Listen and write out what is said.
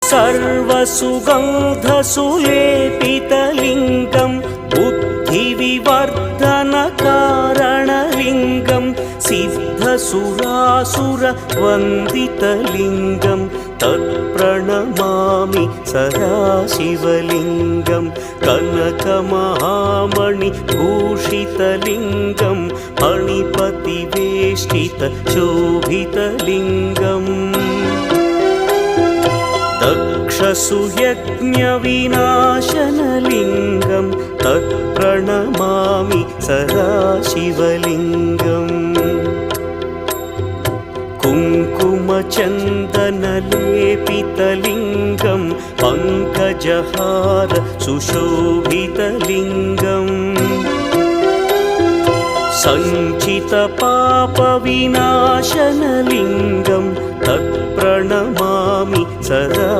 सर्वसुगन्धसुलेपितलिङ्गं बुद्धिविवर्धनकारणलिङ्गं सिद्धसुरासुरवन्दितलिङ्गं तत्प्रणमामि सदाशिवलिङ्गं कनकमहामणिभूषितलिङ्गं मणिपतिवेष्टितशोभितलिङ्गम् दक्षसुयज्ञविनाशनलिङ्गं तत्प्रणमामि सदाशिवलिङ्गम् कुङ्कुमचन्दनलेपितलिङ्गं पङ्कजहार सुशोभितलिङ्गम् सञ्चितपापविनाशनलिङ्गं तत्प्रणमामि सदा